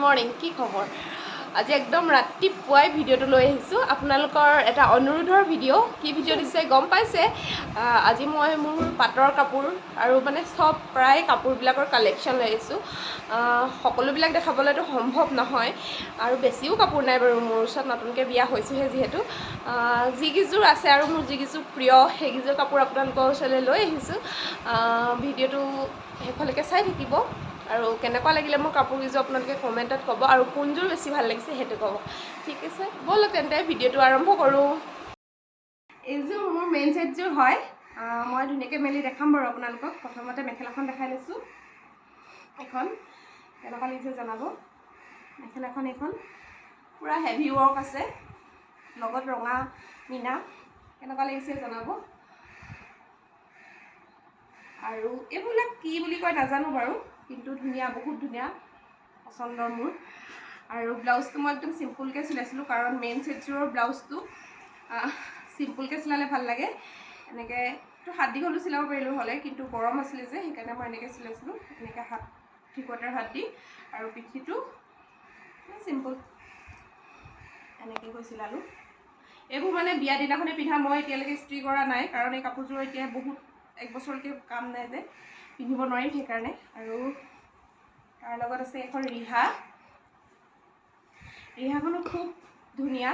Morning কি খবৰ আজি একদম ৰাতিপুৱাই ভিডিঅ'টো লৈ আহিছোঁ আপোনালোকৰ এটা অনুৰোধৰ ভিডিঅ' কি ভিডিঅ' দিছে গম পাইছে আজি মই মোৰ পাটৰ কাপোৰ আৰু মানে সব প্ৰায় কাপোৰবিলাকৰ কালেকশ্যন লৈ আহিছোঁ সকলোবিলাক দেখাবলৈতো সম্ভৱ নহয় আৰু বেছিও কাপোৰ নাই বাৰু মোৰ ওচৰত নতুনকৈ বিয়া হৈছোঁহে যিহেতু যিকেইযোৰ আছে আৰু মোৰ যিকেইযোৰ প্ৰিয় সেইকেইযোৰ কাপোৰ আপোনালোকৰ ওচৰলৈ লৈ আহিছোঁ ভিডিঅ'টো শেষলৈকে চাই থাকিব আৰু কেনেকুৱা লাগিলে মোৰ কাপোৰকেইযোৰ আপোনালোকে কমেণ্টত ক'ব আৰু কোনযোৰ বেছি ভাল লাগিছে সেইটো ক'ব ঠিক আছে ব'লক তেন্তে ভিডিঅ'টো আৰম্ভ কৰোঁ এইযোৰ মোৰ মেইন ছেটযোৰ হয় মই ধুনীয়াকৈ মেলি দেখাম বাৰু আপোনালোকক প্ৰথমতে মেখেলাখন দেখাই লৈছোঁ এখন কেনেকুৱা লাগিছে জনাব মেখেলাখন এইখন পূৰা হেভি ৱৰ্ক আছে লগত ৰঙা মীনা কেনেকুৱা লাগিছে জনাব আৰু এইবিলাক কি বুলি কয় নাজানো বাৰু কিন্তু ধুনীয়া বহুত ধুনীয়া পচন্দৰ মোৰ আৰু ব্লাউজটো মই একদম চিম্পুলকৈ চিলাইছিলোঁ কাৰণ মেইন ছেটযোৰৰ ব্লাউজটো চিম্পুলকৈ চিলালে ভাল লাগে এনেকৈ তো হাত দীঘলো চিলাব পাৰিলোঁ হ'লে কিন্তু গৰম আছিলে যে সেইকাৰণে মই এনেকৈ চিলাইছিলোঁ এনেকৈ হাত ঠিকতাৰ হাত দি আৰু পিঠিটো চিম্পুল এনেকৈ গৈ চিলালোঁ এইবোৰ মানে বিয়া দিনাখনে পিন্ধা মই এতিয়ালৈকে ইস্ত্ৰি কৰা নাই কাৰণ এই কাপোৰযোৰ এতিয়া বহুত এক বছৰলৈকে কাম নাই যে পিন্ধিব নোৱাৰিম সেইকাৰণে আৰু তাৰ লগত আছে এখন ৰিহাখনো খুব ধুনীয়া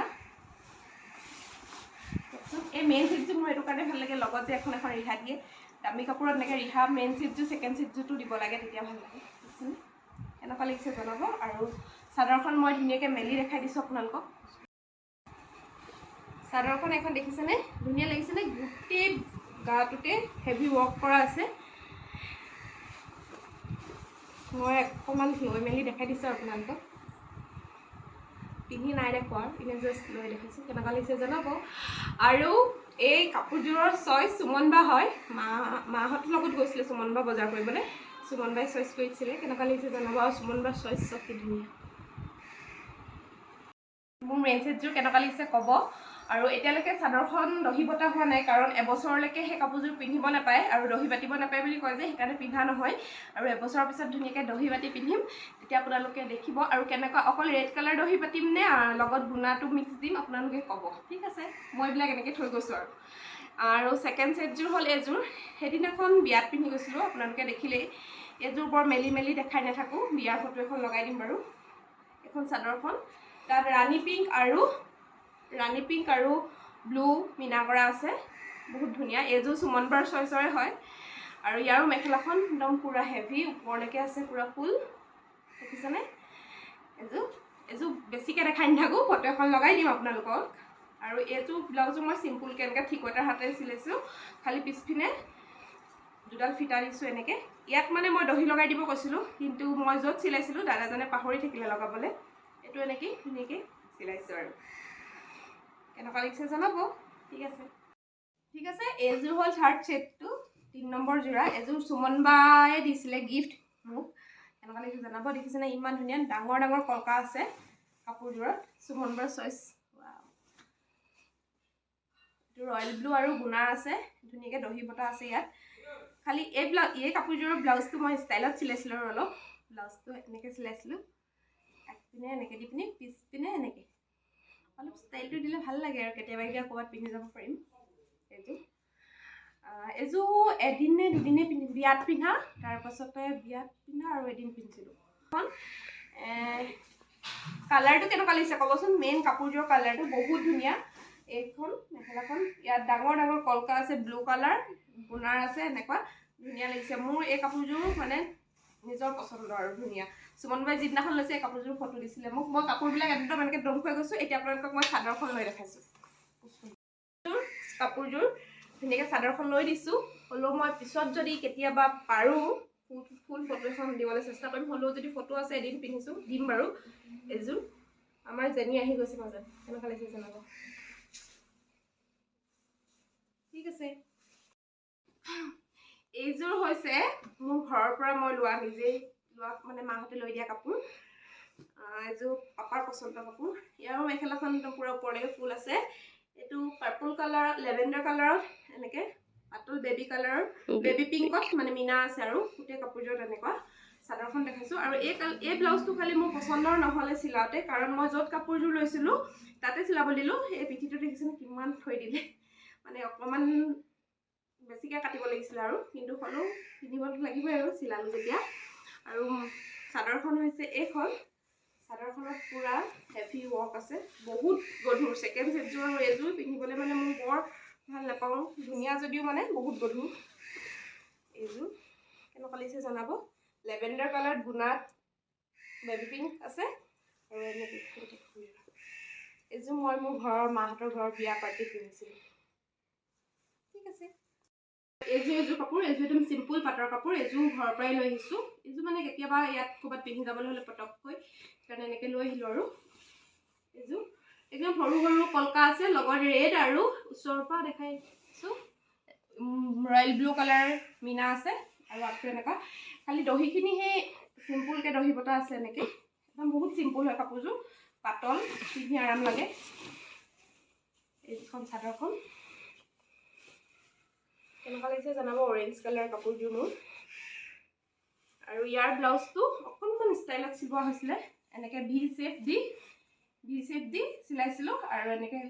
এই মেইন ছেটযোৰ মোৰ এইটো কাৰণে ভাল লাগে লগত যে এখন ৰিহা দিয়ে দামী কাপোৰত এনেকৈ ৰিহা মেইন ছেটযোৰ ছেকেণ্ড ছেটযোৰটো দিব লাগে তেতিয়া ভাল লাগে বুজিছেনে কেনেকুৱা লাগিছে জনাব আৰু চাদৰখন মই ধুনীয়াকৈ মেলি দেখাই দিছোঁ আপোনালোকক চাদৰখন এখন দেখিছেনে ধুনীয়া লাগিছেনে গোটেই গাটোতে হেভি ৱৰ্ক কৰা আছে মই অকণমান লৈ মেলি দেখাই দিছোঁ আপোনালোকক পিন্ধি নাই দেখুৱা এনে জাষ্ট লৈ দেখাইছোঁ কেনেকুৱা লাগিছে জনাব আৰু এই কাপোৰযোৰৰ চইচ সুমন বা হয় মাহঁতৰ লগত গৈছিলে সুমন বা বজাৰ কৰিবলৈ সুমন বাই চইচ কৰিছিলে কেনেকুৱা লাগিছে জনাব আৰু সুমন বাৰ চইচ চব কি ধুনীয়া মোৰ মেইন ছেটযোৰ কেনেকুৱা লাগিছে ক'ব আৰু এতিয়ালৈকে চাদৰখন দহি বটা হোৱা নাই কাৰণ এবছৰলৈকে সেই কাপোৰযোৰ পিন্ধিব নাপায় আৰু দহি বাতিব নাপায় বুলি কয় যে সেইকাৰণে পিন্ধা নহয় আৰু এবছৰৰ পিছত ধুনীয়াকৈ দহি বাতি পিন্ধিম তেতিয়া আপোনালোকে দেখিব আৰু কেনেকুৱা অকল ৰেড কালাৰ দহি বাতিম নে লগত গুণাটো মিক্স দিম আপোনালোকে ক'ব ঠিক আছে মই এইবিলাক এনেকৈ থৈ গৈছোঁ আৰু ছেকেণ্ড ছেটযোৰ হ'ল এইযোৰ সেইদিনাখন বিয়াত পিন্ধি গৈছিলোঁ আপোনালোকে দেখিলেই এইযোৰ বৰ মেলি মেলি দেখাই নাথাকোঁ বিয়াৰ ফটো এখন লগাই দিম বাৰু এখন চাদৰখন তাত ৰাণী পিংক আৰু ব্লু মীনা কৰা আছে বহুত ধুনীয়া এইযোৰ সুমন বাৰ চইচৰে হয় আৰু ইয়াৰো মেখেলাখন একদম পূৰা হেভি ওপৰলৈকে আছে পূৰা ফুল দেখিছেনে এইযোৰ বেছিকৈ দেখাই নাথাকোঁ ফটো এখন লগাই দিম আপোনালোকক আৰু এইযোৰ ব্লাউজো মই চিম্পুলকৈ এনেকৈ ঠিকতাৰ হাতেৰে চিলাইছোঁ খালি পিছপিনে দুডাল ফিটা দিছোঁ এনেকৈ ইয়াত মানে মই দহি লগাই দিব কৈছিলোঁ কিন্তু মই য'ত চিলাইছিলোঁ দাদাজনে পাহৰি থাকিলে লগাবলৈ এইটো এনেকৈ ধুনীয়াকৈ চিলাইছোঁ আৰু কেনেকুৱা লাগিছে জনাব ঠিক আছে এইযোৰ হ'ল থাৰ্ড ছেটটো 3 নম্বৰ যোৰা এইযোৰ সুমন বাই দিছিলে গিফ্ট মোক কেনেকুৱা লাগিছে জনাব দেখিছেনে ইমান ধুনীয়া ডাঙৰ ডাঙৰ কলকা আছে কাপোৰযোৰত সুমন বাৰ চইচ এইটো ৰয়েল ব্লু আৰু গুণাৰ আছে ধুনীয়াকৈ দহি বটা আছে ইয়াত খালি এই কাপোৰযোৰৰ ব্লাউজটো মই ষ্টাইলত চিলাইছিলোঁ আৰু অলপ ব্লাউজটো এনেকৈ চিলাইছিলোঁ আগপিনে এনেকৈ দি পিনে পিছপিনে এনেকৈ অলপ ষ্টাইলটো দিলে ভাল লাগে আৰু কেতিয়াবা ক'ৰবাত পিন্ধি যাব পাৰিম এইযোৰ এদিন নে দুদিনে পিন্ধি বিয়াত পিন্ধা তাৰপাছতে বিয়াত পিন্ধা আৰু এদিন পিন্ধিছিলোঁ কালাৰটো কেনেকুৱা লাগিছে ক'বচোন মেইন কাপোৰযোৰৰ কালাৰটো বহুত ধুনীয়া এইখন মেখেলাখন ইয়াত ডাঙৰ ডাঙৰ কলকা আছে ব্লু কালাৰ গুণাৰ আছে এনেকুৱা ধুনীয়া লাগিছে মোৰ এই কাপোৰযোৰ মানে নিজৰ পচন্দ আৰু ধুনীয়া সুমন বাই যিদিনাখন লৈছে এই কাপোৰযোৰ ফটো দিছিলে মোক মই কাপোৰবিলাক একদম এনেকৈ দম খুৱাই গৈছোঁ এতিয়া আপোনালোকক মই চাদৰখন লৈ দেখাইছোঁ কাপোৰযোৰ ধুনীয়াকৈ চাদৰখন লৈ দিছোঁ হ'লেও মই পিছত যদি কেতিয়াবা পাৰোঁ ফুল ফটো এখন দিবলৈ চেষ্টা কৰিম হ'লেও যদি ফটো আছে এদিন পিন্ধিছোঁ দিম বাৰু এইযোৰ আমাৰ জেনি আহি গৈছে মাজত কেনেকুৱা লাগিছে জনাব ঠিক আছে এইযোৰ হৈছে মোৰ ঘৰৰ পৰা মই নিজেই লোৱা মানে মাহঁতে লৈ দিয়া কাপোৰ এইযোৰ পাপাৰ পচন্দৰ কাপোৰ ইয়াৰো মেখেলাখন পূৰা ওপৰলৈকে ফুল আছে এইটো পাৰ্পল কালাৰ লেভেণ্ডাৰ কালাৰত এনেকৈ পাতল বেবী কালাৰৰ বেবী পিংকত মানে মীনা আছে আৰু গোটেই কাপোৰযোৰত এনেকুৱা চাদৰখন দেখাইছোঁ। আৰু এই ব্লাউজটো খালি মোৰ পচন্দৰ নহ'লে চিলাওঁতে, কাৰণ মই য'ত কাপোৰযোৰ লৈছিলোঁ তাতে চিলাব দিলোঁ। এই পিঠিটো দেখিছেনে কিমান থৈ দিলে, মানে অকণমান বেছিকৈ কাটিব লাগিছিলে আৰু, কিন্তু হ'লেও পিন্ধিবতো লাগিবই আৰু চিলালোঁ যেতিয়া। আৰু চাদৰখন হৈছে এইখন। চাদৰখনত পূৰা হেভি ৱৰ্ক আছে, বহুত গধুৰ। ছেকেণ্ড ছেটযোৰ আৰু এইযোৰ পিন্ধিবলৈ মানে মোৰ বৰ ভাল নাপাওঁ, ধুনীয়া যদিও মানে বহুত গধুৰ। এইযোৰ কেনেকুৱা লাগিছে জনাব। লেভেণ্ডাৰ কালাৰ গুণাত বেবী পিংক আছে। আৰু এনেকৈ এইযোৰ মই মোৰ ঘৰৰ মাহঁতৰ ঘৰৰ বিয়া পাৰ্টিত পিন্ধিছিলোঁ। ঠিক আছে। এইযোৰ কাপোৰ, এইযোৰ একদম চিম্পুল পাটৰ কাপোৰ। এইযোৰ ঘৰৰ পৰাই লৈ আহিছোঁ। এইযোৰ মানে কেতিয়াবা ইয়াত ক'ৰবাত পিন্ধি যাবলৈ হ'লে পটককৈ, সেইকাৰণে এনেকৈ লৈ আহিলোঁ। আৰু এইযোৰ একদম সৰু সৰু কলকা আছে, লগত ৰেড আৰু ওচৰৰ পৰা দেখাইছোঁ ৰয়েল ব্লু কালাৰ মিনা আছে। আৰু আগটো এনেকুৱা, খালি দহিখিনি সেই চিম্পুলকৈ দহি বটা আছে এনেকৈ। একদম বহুত চিম্পুল হয় কাপোৰযোৰ, পাতল, পিন্ধি আৰাম লাগে। এইখন চাদৰখন কেনেকুৱা লাগিছে জনাব। অৰেঞ্জ কালাৰ কাপোৰযোৰ মোৰ। আৰু ইয়াৰ ব্লাউজটো অকণমান ষ্টাইলত চিলোৱা হৈছিলে, এনেকৈ ভি শেপ দি চিলাইছিলোঁ। আৰু এনেকৈ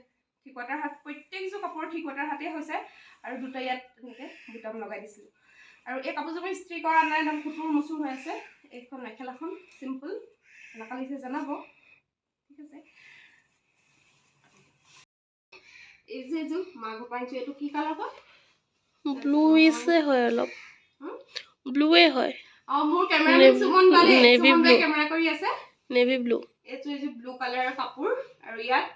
ঠিকতাৰ হাত, প্ৰত্যেকযোৰ কাপোৰ ঠিকতাৰ হাতেই হৈছে। আৰু দুটা ইয়াত এনেকৈ বুটাম লগাই দিছিলোঁ। আৰু এই কাপোৰযোৰ মই ইস্ত্ৰি কৰা নাই, একদম কুটুৰ মুচুৰ হৈ আছে। এইখন মেখেলাখন চিম্পুল, কেনেকুৱা লাগিছে জনাব। ঠিক আছে। এইযোৰ মা ঘৰ আনিছোঁ। এইটো কি কালাৰ হয়? ব্লুইছে হয়, অলপ ব্লুৱে হয়। মোৰ কেমেৰামেন সুমন বালে, সুমন বাই কেমেৰা কৰি আছে। Navy blue. এইযোৰ ব্লু কালাৰৰ কাপোৰ। আৰু ইয়াত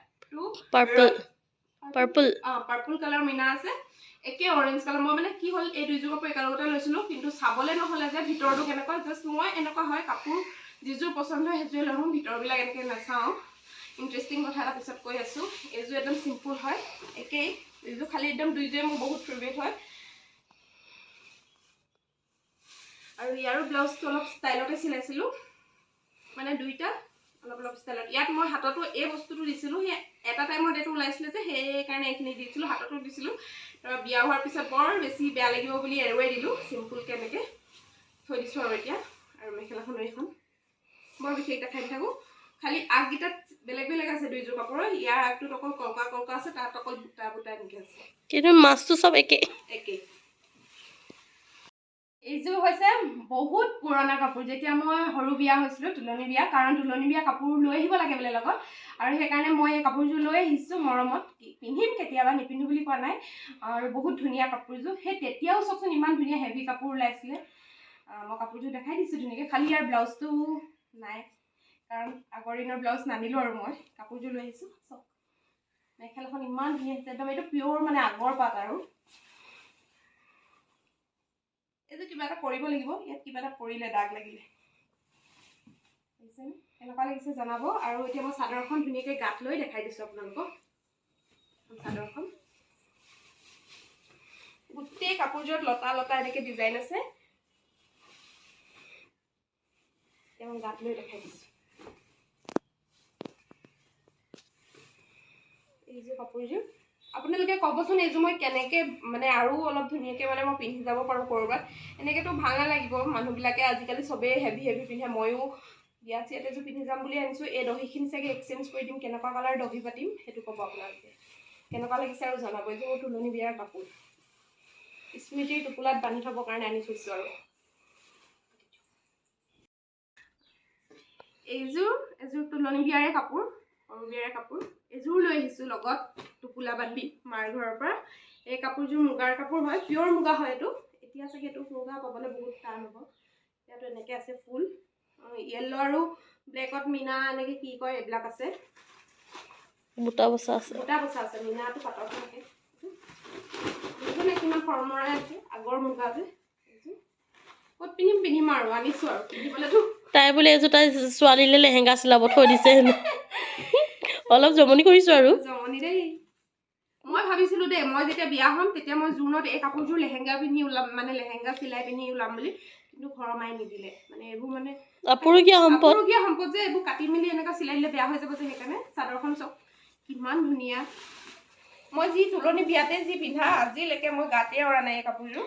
পাৰ্পল কালাৰ মিনা আছে। একে অৰেঞ্জ কালাৰ। মই মানে কি হ'ল, এই দুইযোৰ কাপোৰ একেলগতে লৈছিলোঁ, কিন্তু চাবলৈ নহ'লে যে ভিতৰটো কেনেকুৱা। জাষ্ট মই এনেকুৱা হয়, কাপোৰ যিযোৰ পচন্দ হয় সেইযোৰে লৈ আহোঁ, ভিতৰবিলাক এনেকৈ নাচাওঁ। ইণ্টাৰেষ্টিং কথা এটা পিছত কৈ আছোঁ। এইযোৰ একদম চিম্পুল হয়, একেই। এইযোৰ খালি একদম দুইযোৰে মোৰ বহুত ফেভৰেট হয়। আৰু ইয়াৰো ব্লাউজটো অলপ ষ্টাইলতে চিলাইছিলোঁ, মানে দুইটা অলপ ষ্টাইলত। ইয়াত মই হাততো এই বস্তুটো দিছিলোঁ, সেই এটা টাইমত এইটো ওলাইছিলে যে, সেইকাৰণে এইখিনি দিছিলোঁ, হাততো দিছিলোঁ। তাৰপৰা বিয়া হোৱাৰ পিছত বৰ বেছি বেয়া লাগিব বুলি এৰুৱাই দিলোঁ, চিম্পুলকৈ এনেকৈ থৈ দিছোঁ। আৰু এতিয়া আৰু মেখেলাখনৰ এইখন বৰ বিশেষ দেখাই নাথাকোঁ, খালি আগকেইটাত বেলেগ বেলেগ আছে দুইযোৰ কাপোৰৰ। ইয়াৰ আগটোত অকল কলকা আছে, তাত অকল বুটা এনেকৈ আছে, কিন্তু মাছটো চব একেই। এইযোৰ হৈছে বহুত পুৰণা কাপোৰ। যেতিয়া মই সৰু বিয়া হৈছিলোঁ, তুলনি বিয়া, কাৰণ তুলনি বিয়া কাপোৰ লৈ আহিব লাগে বোলে লগত, আৰু সেইকাৰণে মই এই কাপোৰযোৰ লৈ আহিছোঁ মৰমত। পিন্ধিম কেতিয়াবা, নিপিন্ধো বুলি কোৱা নাই। আৰু বহুত ধুনীয়া কাপোৰযোৰ। সেই তেতিয়াও চাওকচোন ইমান ধুনীয়া হেভি কাপোৰ ওলাইছিলে। মই কাপোৰযোৰ দেখাই দিছোঁ ধুনীয়াকৈ, খালি ইয়াৰ ব্লাউজটো নাই, কাৰণ আগৰ দিনৰ ব্লাউজ নানিলোঁ। আৰু মই কাপোৰযোৰ লৈ আহিছোঁ। চাওক মেখেলাখন ইমান ধুনীয়া হৈছে, একদম এইটো পিয়'ৰ মানে আগৰ পাত। আৰু এইযোৰ কিবা এটা কৰিব লাগিব, ইয়াত কিবা এটা পৰিলে, দাগ লাগিলে। কেনেকুৱা লাগিছে জনাব। আৰু এতিয়া মই চাদৰখন ধুনীয়াকৈ গাত লৈ দেখাই দিছোঁ আপোনালোকক। চাদৰখন গোটেই কাপোৰযোৰত লতা লতা এনেকৈ ডিজাইন আছে। এতিয়া মই গাত লৈ দেখাই দিছোঁ। এইযোৰ কাপোৰযোৰ আপোনালোকে ক'বচোন, এইযোৰ মই কেনেকৈ মানে আৰু অলপ ধুনীয়াকৈ মানে মই পিন্ধি যাব পাৰোঁ ক'ৰবাত। এনেকৈতো ভাল নালাগিব। মানুহবিলাকে আজিকালি চবেই হেভি পিন্ধে, ময়ো বিয়া চিয়াত এযোৰ পিন্ধি যাম বুলি আনিছোঁ। এই দহিখিনি চাগে এক্সচেঞ্জ কৰি দিম, কেনেকুৱা কালাৰ দহি পাতিম সেইটো ক'ব আপোনালোকে। কেনেকুৱা লাগিছে আৰু জনাব। এইযোৰ মোৰ তুলনি বিয়াৰ কাপোৰ, স্মৃতিৰ টোপোলাত বান্ধি থবৰ কাৰণে আনি থৈছোঁ। আৰু এইযোৰ তুলনি বিয়াৰে কাপোৰ, সৰু বিয়াৰে কাপোৰ। এইযোৰ লৈ আহিছোঁ লগত টোপোলা বান্ধি মাৰ ঘৰৰ পৰা। এই কাপোৰযোৰ মুগাৰ কাপোৰ হয়, পিয়'ৰ মুগা হয় এইটো। এতিয়া চাগে এইটো মুগা পাবলৈ বহুত টান হ'ব। ইয়াতো এনেকৈ আছে ফুল, য়েল্ল' আৰু ব্লেকত মিনা এনেকৈ কি কয় এইবিলাক আছে, বুটা বচা আছে। মিনাটো পাতলকৈ থাকে, কিমান ফৰমৰাই আছে। আগৰ মুগা যে ক'ত পিন্ধিম আৰু আনিছোঁ। আৰু পিন্ধিবলৈতো তাই বোলে এযোৰ তাই ছোৱালীলৈ লেহেংগা চিলাব থৈ দিছে হেনো। অলপ জমনি কৰিছোঁ আৰু। জমনি দেই। মই ভাবিছিলোঁ দেই, মই যেতিয়া বিয়া হ'ম তেতিয়া মই জোৰোণত এই কাপোৰযোৰ লেহেংগা পিন্ধি ওলাম, মানে লেহেংগা চিলাই পিন্ধি ওলাম বুলি, কিন্তু ঘৰৰ মায়ে নিদিলে। মানে এইবোৰ মানে আপুৰুগীয়া সম্পদ যে, এইবোৰ কাটি মেলি এনেকুৱা চিলাই দিলে বেয়া হৈ যাব যে, সেইকাৰণে। চাদৰখন চাওক কিমান ধুনীয়া। মই যি তুলনি বিয়াতে যি পিন্ধা, আজিলৈকে মই গাতে অৰা নাই এই কাপোৰযোৰ।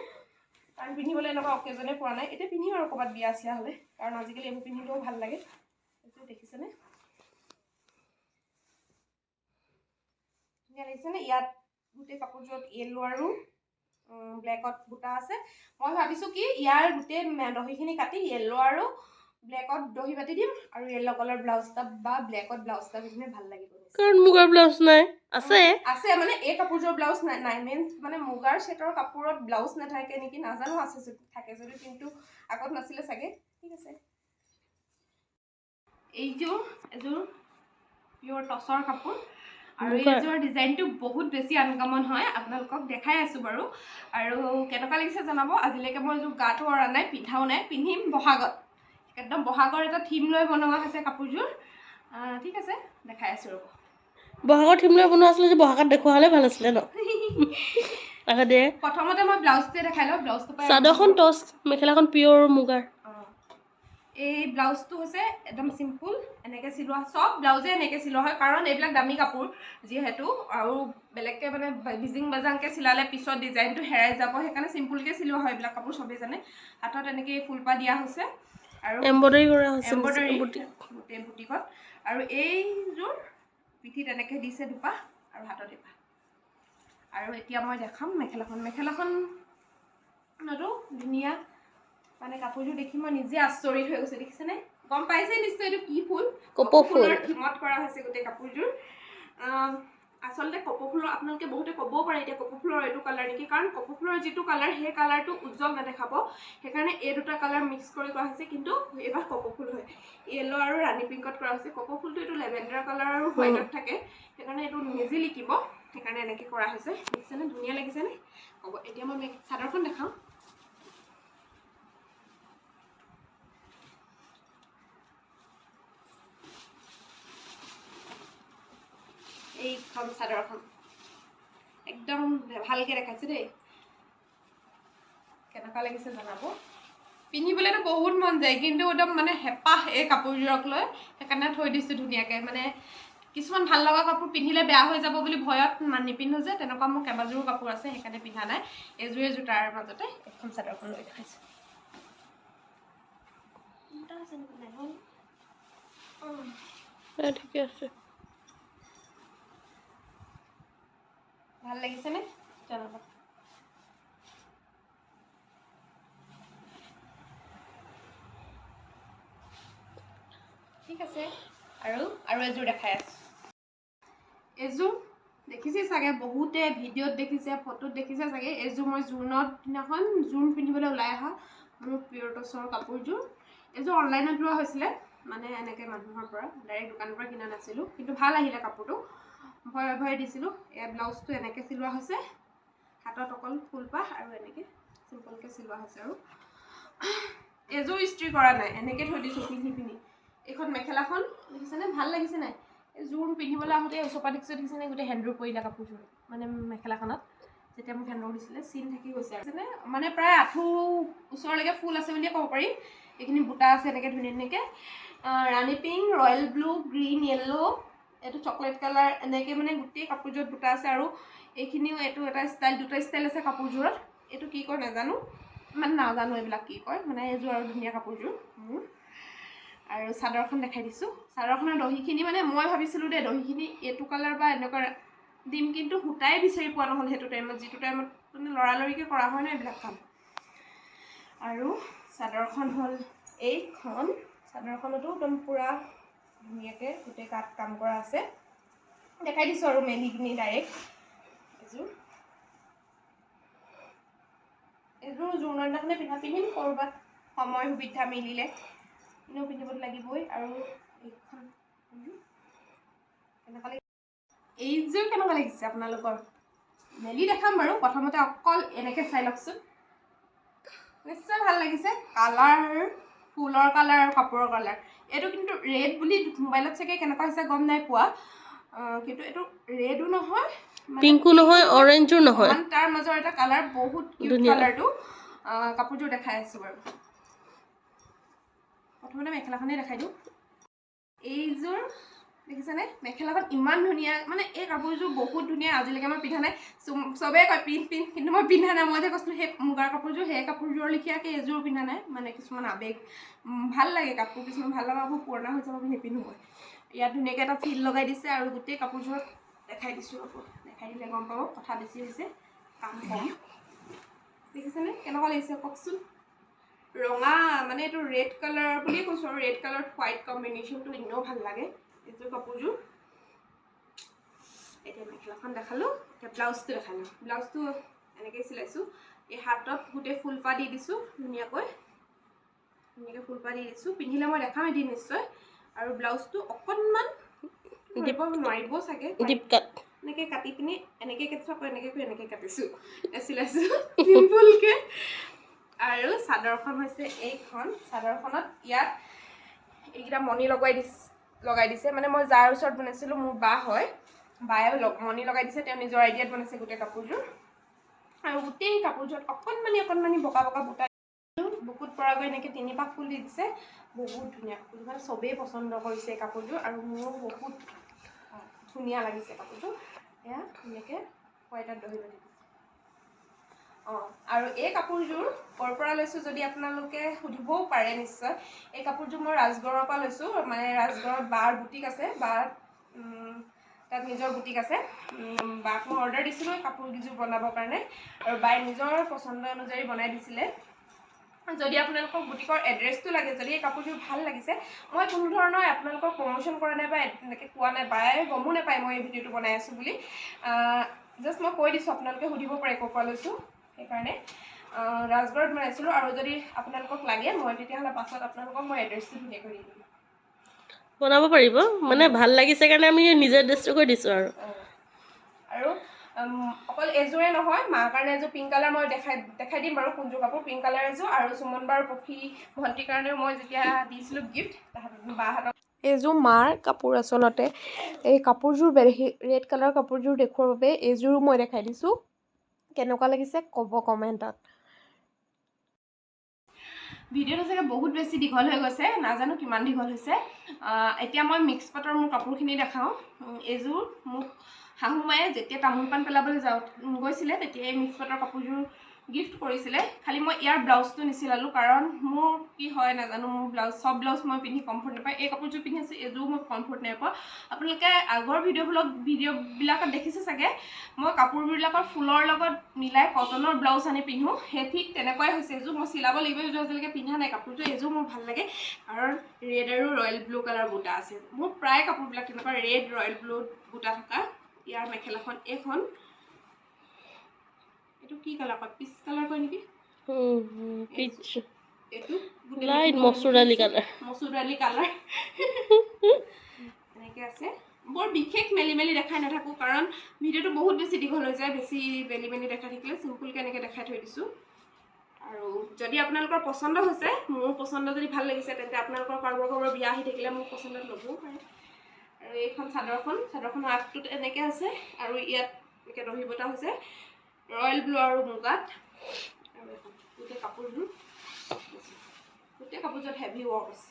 কাৰণ পিন্ধিবলৈ এনেকুৱা অকেজনে পোৱা নাই এতিয়া পিন্ধিম আৰু ক'ৰবাত বিয়া চিয়া হ'লে কাৰণ আজিকালি এইবোৰ পিন্ধিলেও ভাল লাগে এইটো দেখিছেনে ধুনীয়া লাগিছেনে ইয়াত গোটেই কাপোৰযোৰত য়েল্লো আৰু ব্লেকত বুটা আছে মই ভাবিছোঁ কি ইয়াৰ গোটেই দহিখিনি কাটি য়েল্লো আৰু ব্লেকত দহি বাতি দিম আৰু য়েল্লো কালাৰ ব্লাউজ এটা বা ব্লেকত ব্লাউজ এটা পিন্ধিলে ভাল লাগিব কাৰণ মুগাৰ ব্লাউজ নাই আছে আছে মানে এই কাপোৰযোৰ ব্লাউজ নাই মেইন মানে মুগাৰ সেটৰ কাপোৰত ব্লাউজ নাথাকে নেকি নাজানো আছে থাকে যদি কিন্তু আগত নাছিলে চাগে ঠিক আছে এইযোৰ এযোৰ পিয়ৰ টছৰ কাপোৰ আৰু এইযোৰ ডিজাইনটো বহুত বেছি আনকমন হয় আপোনালোকক দেখাই আছোঁ বাৰু আৰু কেনেকুৱা লাগিছে জনাব আজিলৈকে মই এইযোৰ গাটো অৰা নাই পিন্ধাও নাই পিন্ধিম বহাগত একদম বহাগৰ এটা থিম লৈ বনোৱা হৈছে কাপোৰযোৰ ঠিক আছে দেখাই আছোঁ ৰ'ব বহাগৰ থিম লৈ বনোৱা আছিলে যে বহাগত দেখুওৱা হ'লে ভাল আছিলে ন প্ৰথমতে মই ব্লাউজটোৱে দেখাই লওঁ ব্লাউজটো চাদৰখন টছ মেখেলাখন পিয়ৰ মুগাৰ এই ব্লাউজটো হৈছে একদম চিম্পুল এনেকৈ চিলোৱা চব ব্লাউজে এনেকৈ চিলোৱা হয় কাৰণ এইবিলাক দামী কাপোৰ যিহেতু আৰু বেলেগকৈ মানে বিজিং বাজাংকৈ চিলালে পিছত ডিজাইনটো হেৰাই যাব সেইকাৰণে চিম্পুলকৈ চিলোৱা হয় এইবিলাক কাপোৰ চবেই জানে হাতত এনেকৈ ফুলপা দিয়া হৈছে আৰু এম্ব্ৰইডাৰী কৰা হৈছে এম্ব্ৰইডাৰী গোটেই বুটিকত আৰু এইযোৰ পিঠিত এনেকৈ দিছে দুপা আৰু হাতত এপা আৰু এতিয়া মই দেখাম মেখেলাখনতো ধুনীয়া মানে কাপোৰযোৰ দেখি মই নিজে আচৰিত হৈ গৈছে দেখিছেনে গম পাইছে নিশ্চয় এইটো কি ফুল কপৌ ফুলৰ থিমত কৰা হৈছে গোটেই কাপোৰযোৰ আচলতে কপৌ ফুলৰ আপোনালোকে বহুতে ক'বও পাৰে এতিয়া কপৌ ফুলৰ এইটো কালাৰ নেকি কাৰণ কপৌ ফুলৰ যিটো কালাৰ সেই কালাৰটো উজ্জ্বল নেদেখাব সেইকাৰণে এই দুটা কালাৰ মিক্স কৰি কৰা হৈছে কিন্তু এইবাৰ কপৌ ফুল হয় য়েল্লো আৰু ৰাণী পিংকত কৰা হৈছে কপৌ ফুলটো এইটো লেভেণ্ডাৰ কালাৰ আৰু হোৱাইটত থাকে সেইকাৰণে এইটো নিজে লিখিব সেইকাৰণে এনেকৈ কৰা হৈছে দেখিছেনে ধুনীয়া লাগিছেনে হ'ব এতিয়া মই চাদৰখন দেখাওঁ এইখন চাদৰখন একদম ভালকৈ দেখাইছে দেই কেনেকুৱা লাগিছে জনাব পিন্ধিবলৈতো বহুত মন যায় কিন্তু একদম মানে হেঁপাহ এই কাপোৰযোৰক লৈ সেইকাৰণে থৈ দিছোঁ ধুনীয়াকৈ মানে কিছুমান ভাল লগা কাপোৰ পিন্ধিলে বেয়া হৈ যাব বুলি ভয়ত নিপিন্ধো যে তেনেকুৱা মোৰ কেইবাযোৰো কাপোৰ আছে সেইকাৰণে পিন্ধা নাই এযোৰে জোতাৰ মাজতে এখন চাদৰখন লৈ দেখাইছোঁ ঠিকে আছে ভাল লাগিছেনে জনাব ঠিক আছে আৰু এযোৰ দেখাই আছোঁ এযোৰ দেখিছে চাগে বহুতে ভিডিঅ'ত দেখিছে ফটোত দেখিছে চাগে এইযোৰ মই জোৰোণৰ দিনাখন জোৰোণ পিন্ধিবলৈ ওলাই অহা মোৰ পিয়ৰ টছৰ কাপোৰযোৰ এইযোৰ অনলাইনত লোৱা হৈছিলে মানে এনেকৈ মানুহৰ পৰা ডাইৰেক্ট দোকানৰ পৰা কিনা নাছিলোঁ কিন্তু ভাল আহিলে কাপোৰটো ভয়ে দিছিলোঁ এয়া ব্লাউজটো এনেকৈ চিলোৱা হৈছে হাতত অকল ফুলপাহ আৰু এনেকৈ চিম্পলকৈ চিলোৱা হৈছে আৰু এযোৰ ইস্ত্ৰি কৰা নাই এনেকৈ থৈ দিছোঁ পিন্ধি এইখন মেখেলাখন দেখিছেনে ভাল লাগিছে নাই এই জোৰোণ পিন্ধিবলৈ আহোঁতে ওচৰপা দেখিছেনে গোটেই হেণ্ডৰ পৰিলে কাপোৰযোৰ মানে মেখেলাখনত যেতিয়া মোক হেণ্ডৰ দিছিলে চিন থাকি গৈছে মানে প্ৰায় আঁঠু ওচৰলৈকে ফুল আছে বুলিয়ে ক'ব পাৰি এইখিনি বুটা আছে এনেকৈ ধুনীয়াকৈ ৰাণী pink royal blue green yellow এইটো চকলেট কালাৰ এনেকৈ মানে গোটেই কাপোৰযোৰত বুটা আছে আৰু এইখিনিও এইটো এটা ষ্টাইল দুটা ষ্টাইল আছে কাপোৰযোৰত এইটো কি কয় নাজানো এইবিলাক কি কয় মানে এইযোৰ আৰু ধুনীয়া কাপোৰযোৰ মোৰ আৰু চাদৰখন দেখাই দিছোঁ চাদৰখনৰ দহিখিনি মানে মই ভাবিছিলোঁ দেই দহিখিনি এইটো কালাৰ বা এনেকুৱা দিম কিন্তু সূতাই বিচাৰি পোৱা নহ'ল সেইটো টাইমত যিটো টাইমত মানে লৰালৰিকৈ কৰা হয় ন এইবিলাক কাম আৰু চাদৰখন হ'ল এইখন চাদৰখনতো একদম পূৰা ধুনীয়াকৈ গোটেই কাট কাম কৰা আছে দেখাই দিছোঁ আৰু মেলি কিনি ডাইৰেক্ট এইযোৰ জোৰোণৰ দিনাখনে পিন্ধিম ক'ৰবাত সময় সুবিধা মিলিলে এনেও পিন্ধিব লাগিবই আৰু এইখন এইযোৰ কেনেকুৱা লাগিছে আপোনালোকৰ মেলি দেখাম বাৰু প্ৰথমতে অকল এনেকৈ চাই লওকচোন নিশ্চয় ভাল লাগিছে কালাৰ ফুলৰ কালাৰ আৰু কাপোৰৰ কালাৰ এইটো কিন্তু ৰেড বুলি মোবাইলত চাগে কেনেকুৱা হৈছে গম নাই পোৱা কিন্তু এইটো ৰেডো নহয় পিংকো নহয় অৰেঞ্জো নহয় তাৰ মাজৰ এটা কালাৰ বহুত কিউট কালাৰটো কাপোৰযোৰ দেখাই আছোঁ বাৰু প্ৰথমতে মেখেলাখনেই দেখাই দিওঁ এইযোৰ দেখিছেনে মেখেলাখন ইমান ধুনীয়া মানে এই কাপোৰযোৰ বহুত ধুনীয়া আজিলৈকে মই পিন্ধা নাই চবেই কয় পিন্ধ কিন্তু মই পিন্ধা নাই মই যে কৈছিলোঁ সেই মুগাৰ কাপোৰযোৰ সেই কাপোৰযোৰৰ লেখীয়াকৈ এযোৰ পিন্ধা নাই মানে কিছুমান আৱেগ ভাল লাগে কাপোৰ কিছুমান ভাল লগা কাপোৰ পুৰণা হৈ যাব নিপিন্ধো মই ইয়াত ধুনীয়াকৈ এটা ফিল লগাই দিছে আৰু গোটেই কাপোৰযোৰত দেখাই দিছোঁ আকৌ দেখাই দিলে গম পাব কথা বেছি হৈছে কাম কম দেখিছেনে কেনেকুৱা লাগিছে কওকচোন ৰঙা মানে এইটো ৰেড কালাৰ বুলিয়ে কৈছোঁ আৰু ৰেড কালাৰ হোৱাইট কম্বিনেশ্যনটো এনেও ভাল লাগে এইযোৰ কাপোৰযোৰ এতিয়া মেখেলাখন দেখালোঁ এতিয়া ব্লাউজটো দেখালোঁ ব্লাউজটো এনেকৈ চিলাইছোঁ এই হাতত গোটেই ফুলপা দি দিছোঁ ধুনীয়াকৈ ফুলপা দি দিছোঁ পিন্ধিলে মই দেখাম এদিন নিশ্চয় আৰু ব্লাউজটো অকণমান ধৰিব নোৱাৰিব চাগে এনেকৈ কাটি পিনি এনেকৈ কাটিছোঁ আকৌ এনেকৈ কাটিছোঁ চিলাইছোঁ চিম্পুলকৈ আৰু চাদৰখন হৈছে এইখন চাদৰখনত ইয়াত এইকেইটা মণি লগাই দিছে মানে মই যাৰ ওচৰত বনাইছিলোঁ মোৰ বা হয় বায়ে মণি লগাই দিছে তেওঁ নিজৰ আইডিয়াত বনাইছে গোটেই কাপোৰযোৰ আৰু গোটেই কাপোৰযোৰত অকণমানি বগা বুটা বুকুত পৰাকৈ এনেকৈ 3 পাক ফুল দি দিছে বহুত ধুনীয়া কাপোৰযোৰ মানে চবেই পচন্দ কৰিছে এই কাপোৰযোৰ আৰু মোৰো বহুত ধুনীয়া লাগিছে কাপোৰযোৰ এয়া ধুনীয়াকৈ হোৱাইটত দহি বান্ধি দিছে আৰু এই কাপোৰযোৰ ক'ৰ পৰা লৈছোঁ যদি আপোনালোকে সুধিবও পাৰে নিশ্চয় এই কাপোৰযোৰ মই ৰাজগড়ৰ পৰা লৈছোঁ মানে ৰাজগড়ত বাৰ বুটিক আছে বাৰ তাত নিজৰ বুটিক আছে বাক মই অৰ্ডাৰ দিছিলোঁ কাপোৰকেইযোৰ বনাবৰ কাৰণে আৰু বায়ে নিজৰ পচন্দ অনুযায়ী বনাই দিছিলে যদি আপোনালোকক বুটিকৰ এড্ৰেছটো লাগে যদি এই কাপোৰযোৰ ভাল লাগিছে মই কোনো ধৰণৰ আপোনালোকক প্ৰমোশ্যন কৰা নাই বা এনেকৈ কোৱা নাই বায়ে গমো নাপায় মই এই ভিডিঅ'টো বনাই আছোঁ বুলি জাষ্ট মই কৈ দিছোঁ আপোনালোকে সুধিব পাৰে ক'ৰ পৰা লৈছোঁ সেইকাৰণে ৰাজগড়ত বনাইছিলোঁ আৰু যদি আপোনালোকক লাগে মই তেতিয়াহ'লে পাছত আপোনালোকক মই এড্ৰেছটো ধুনীয়াকৈ দি দিম বনাব পাৰিব মানে ভাল লাগিছে কাৰণে আমি নিজে এড্ৰেছটো কৰি দিছোঁ আৰু অকল এযোৰে নহয় মাৰ কাৰণে এযোৰ পিংক কালাৰ মই দেখাই দিম বাৰু কোনযোৰ কাপোৰ পিংক কালাৰ এযোৰ আৰু সুমন বাৰ পক্ষী ভণ্টিৰ কাৰণেও মই যেতিয়া দিছিলোঁ গিফ্ট বাহঁতক এইযোৰ মাৰ কাপোৰ আচলতে এই কাপোৰযোৰ ৰেড কালাৰ কাপোৰযোৰ দেখুৱাৰ বাবে এইযোৰো মই দেখাই দিছোঁ কেনেকুৱা লাগিছে ক'ব কমেণ্টত ভিডিঅ'টো চাগে বহুত বেছি দীঘল হৈ গৈছে নাজানো কিমান দীঘল হৈছে এতিয়া মই মিক্স পাটৰ মোৰ কাপোৰখিনি দেখাওঁ এইযোৰ মোক শাহু মায়ে যেতিয়া তামোল পাণ পেলাবলৈ গৈছিলে তেতিয়া এই মিক্স পাটৰ কাপোৰযোৰ গিফ্ট কৰিছিলে খালি মই ইয়াৰ ব্লাউজটো নিচিলালোঁ কাৰণ মোৰ কি হয় নাজানো মোৰ চব ব্লাউজ মই পিন্ধি কমফৰ্ট নাপাওঁ এই কাপোৰযোৰ পিন্ধি আছোঁ এইযোৰ মই কমফৰ্ট নাপাওঁ আপোনালোকে আগৰ ভিডিঅ'বিলাকত দেখিছে চাগে মই কাপোৰবিলাকৰ ফুলৰ লগত মিলাই কটনৰ ব্লাউজ আনি পিন্ধোঁ সেই ঠিক তেনেকুৱাই হৈছে এইযোৰ মই চিলাব লাগিব এইযোৰ আজিলৈকে পিন্ধা নাই কাপোৰযোৰ এইযোৰ মোৰ ভাল লাগে কাৰণ ৰেড আৰু ৰয়েল ব্লু কালাৰ বুটা আছে মোৰ প্ৰায় কাপোৰবিলাক তেনেকুৱা ৰেড ৰয়েল ব্লু বুটা থকা ইয়াৰ মেখেলাখন এইখন এইটো কি কালাৰ কয় পিচ কালাৰ কয় নেকি এইটো মচুৰ দালি কালাৰ এনেকৈ আছে বৰ বিশেষ মেলি দেখাই নাথাকোঁ কাৰণ ভিডিঅ'টো বহুত বেছি দীঘল হৈ যায় বেছি মেলি দেখাই থাকিলে চিম্পুলকৈ এনেকৈ দেখাই থৈ দিছোঁ আৰু যদি আপোনালোকৰ পচন্দ হৈছে মোৰ পচন্দ যদি ভাল লাগিছে তেন্তে আপোনালোকৰ কাৰোবাৰ বিয়া আহি থাকিলে মোৰ পচন্দত ল'বও পাৰে আৰু এইখন চাদৰখনৰ আগটোত এনেকৈ আছে আৰু ইয়াত এনেকৈ দহি বটা হৈছে ৰয়েল ব্লু আৰু মুগাত আৰু এখন গোটেই কাপোৰযোৰত হেভি ৱৰ্ক আছে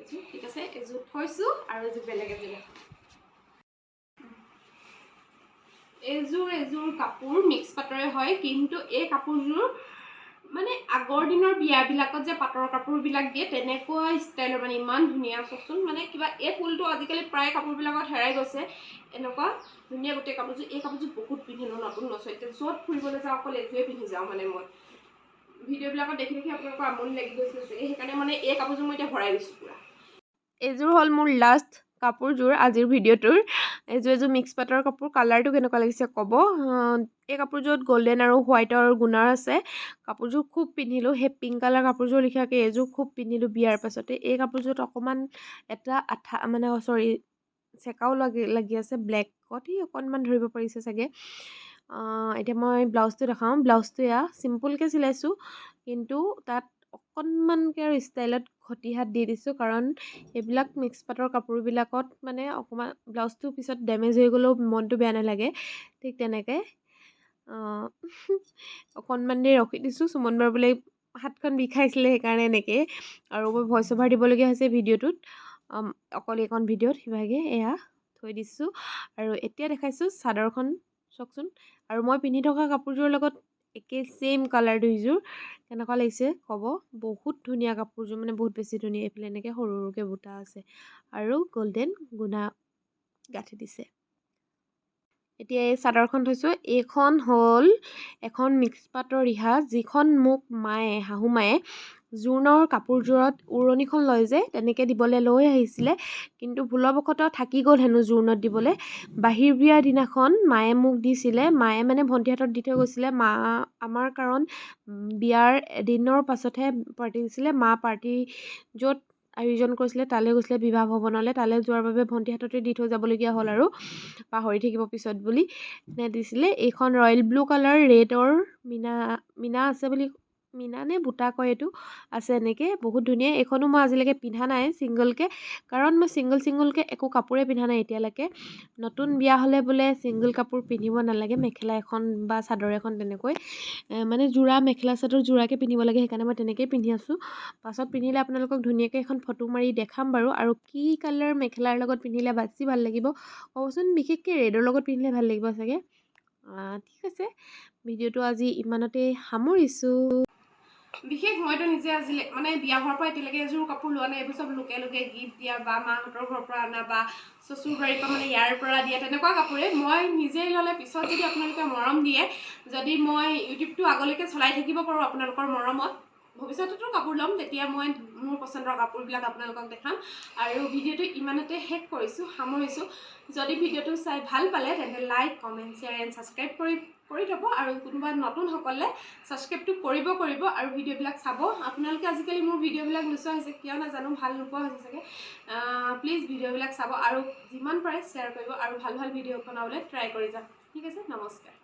এযোৰ ঠিক আছে এযোৰ থৈছোঁ আৰু এযোৰ বেলেগ এযোৰ এইযোৰ কাপোৰ মিক্স পাটৰে হয় কিন্তু এই কাপোৰযোৰ মানে আগৰ দিনৰ বিয়াবিলাকত যে পাটৰ কাপোৰবিলাক দিয়ে তেনেকুৱা ষ্টাইলৰ মানে ইমান ধুনীয়া চাওকচোন মানে কিবা এই ফুলটো আজিকালি প্ৰায় কাপোৰবিলাকত হেৰাই গৈছে এনেকুৱা ধুনীয়া গোটেই কাপোৰযোৰ এই কাপোৰযোৰ বহুত পিন্ধিলোঁ নতুন এতিয়া য'ত ফুৰিবলৈ যাওঁ অকল এইযোৰে পিন্ধি যাওঁ মানে মই ভিডিঅ'বিলাকত দেখি আপোনালোকৰ আমনি লাগি গৈছে সেইকাৰণে মানে এই কাপোৰযোৰ মই এতিয়া ভৰাই দিছোঁ পূৰা এইযোৰ হ'ল মোৰ লাষ্ট কাপোৰযোৰ আজিৰ ভিডিঅ'টোৰ এইযোৰ মিক্স পাটৰ কাপোৰ কালাৰটো কেনেকুৱা লাগিছে ক'ব এই কাপোৰযোৰত গল্ডেন আৰু হোৱাইটৰ গুণাৰ আছে কাপোৰযোৰ খুব পিন্ধিলোঁ সেই পিংক কালাৰ কাপোৰযোৰ লিখিয়াকৈ এইযোৰ খুব পিন্ধিলোঁ বিয়াৰ পাছতে এই কাপোৰযোৰত অকণমান এটা আঠা মানে চেকাও লাগি আছে ব্লেকত অকণমান ধৰিব পাৰিছে চাগে এতিয়া মই ব্লাউজটো দেখাওঁ ব্লাউজটো এয়া চিম্পুলকৈ চিলাইছোঁ কিন্তু তাত অকণমানকৈ আৰু ষ্টাইলত ঘটি হাত দি দিছোঁ কাৰণ এইবিলাক মিক্স পাটৰ কাপোৰবিলাকত মানে অকণমান ব্লাউজটো পিছত ডেমেজ হৈ গ'লেও মনটো বেয়া নালাগে ঠিক তেনেকৈ অকণমান দেৰি ৰখি দিছোঁ সুমন বাৰ বোলে হাতখন বিষাইছিলে সেইকাৰণে এনেকৈ আৰু মই ভইচ অভাৰ দিবলগীয়া হৈছে ভিডিঅ'টোত অকল এইখন ভিডিঅ'ত সিভাগে এয়া থৈ দিছোঁ। আৰু এতিয়া দেখাইছোঁ চাদৰখন চাওকচোন। আৰু মই পিন্ধি থকা কাপোৰযোৰৰ লগত একে ছেইম কালাৰ দুইযোৰ কেনেকুৱা লাগিছে ক'ব। বহুত ধুনীয়া কাপোৰযোৰ, মানে বহুত বেছি ধুনীয়া। এইফালে এনেকৈ সৰু সৰুকৈ বুটা আছে আৰু গল্ডেন গুণা গাঁঠি দিছে। এতিয়া এই চাদৰখন থৈছোঁ। এইখন হ'ল এখন মিক্স পাটৰ ৰিহা, যিখন মোক শাহু মায়ে জোৰোণৰ কাপোৰযোৰত উৰণিখন লয় যে তেনেকৈ দিবলৈ লৈ আহিছিলে, কিন্তু ভুলবশতঃ থাকি গ'ল হেনো জোৰোণত দিবলৈ। বাহিৰ বিয়াৰ দিনাখন মায়ে মোক দিছিলে, মায়ে মানে ভণ্টি হাতত দি থৈ গৈছিলে। আমাৰ কাৰণ বিয়াৰ এদিনৰ পাছতহে পাৰ্টি দিছিলে। মা পাৰ্টি য'ত আয়োজন কৰিছিলে তালৈ গৈছিলে, বিবাহ ভৱনলৈ। তালৈ যোৱাৰ বাবে ভণ্টি হাততে দি থৈ যাবলগীয়া হ'ল আৰু পাহৰি থাকিব পিছত বুলি দিছিলে। এইখন ৰয়েল ব্লু কালাৰ, ৰেডৰ মিনা আছে বুলি, মিনা নে বুটা কয় এইটো, আছে এনেকৈ বহুত ধুনীয়া। এইখনো মই আজিলৈকে পিন্ধা নাই ছিংগলকৈ, কাৰণ মই ছিংগলকৈ একো কাপোৰে পিন্ধা নাই এতিয়ালৈকে। নতুন বিয়া হ'লে বোলে ছিংগল কাপোৰ পিন্ধিব নালাগে, মেখেলা এখন বা চাদৰ এখন তেনেকৈ মানে যোৰা, মেখেলা চাদৰ যোৰাকৈ পিন্ধিব লাগে। সেইকাৰণে মই তেনেকৈয়ে পিন্ধি আছোঁ। পাছত পিন্ধিলে আপোনালোকক ধুনীয়াকৈ এখন ফটো মাৰি দেখাম বাৰু। আৰু কি কালাৰ মেখেলাৰ লগত পিন্ধিলে বেছি ভাল লাগিব ক'বচোন। বিশেষকৈ ৰেডৰ লগত পিন্ধিলে ভাল লাগিব চাগে। ঠিক আছে, ভিডিঅ'টো আজি ইমানতে সামৰিছোঁ। বিশেষ মইতো নিজে আজিলৈ মানে বিয়া হোৱাৰ পৰা এতিয়ালৈকে এযোৰ কাপোৰ লোৱা নাই। এইবোৰ চব লোকে গিফ্ট দিয়া বা মাহঁতৰ ঘৰৰ পৰা অনা বা চচুৰ বাৰীৰ পৰা মানে ইয়াৰ পৰা দিয়া তেনেকুৱা কাপোৰে। মই নিজে ল'লে পিছত যদি আপোনালোকে মৰম দিয়ে, যদি মই ইউটিউবটো আগলৈকে চলাই থাকিব পাৰোঁ আপোনালোকৰ মৰমত, ভৱিষ্যততো কাপোৰ ল'ম, তেতিয়া মই মোৰ পচন্দৰ কাপোৰবিলাক আপোনালোকক দেখাম। আৰু ভিডিঅ'টো ইমানতে শেষ কৰিছোঁ, সামৰিছোঁ। যদি ভিডিঅ'টো চাই ভাল পালে তেন্তে like, comment, share and subscribe কৰি থ'ব। আৰু কোনোবা নতুনসকলে ছাবস্ক্ৰাইবটো কৰিব আৰু ভিডিঅ'বিলাক চাব। আপোনালোকে আজিকালি মোৰ ভিডিঅ'বিলাক নোচোৱা হৈছে কিয় নাজানো, ভাল নোপোৱা হৈছে চাগে। প্লিজ ভিডিঅ'বিলাক চাব আৰু যিমান পাৰে শ্বেয়াৰ কৰিব আৰু ভাল ভাল ভিডিঅ' বনাবলৈ ট্ৰাই কৰি যাম। ঠিক আছে, নমস্কাৰ।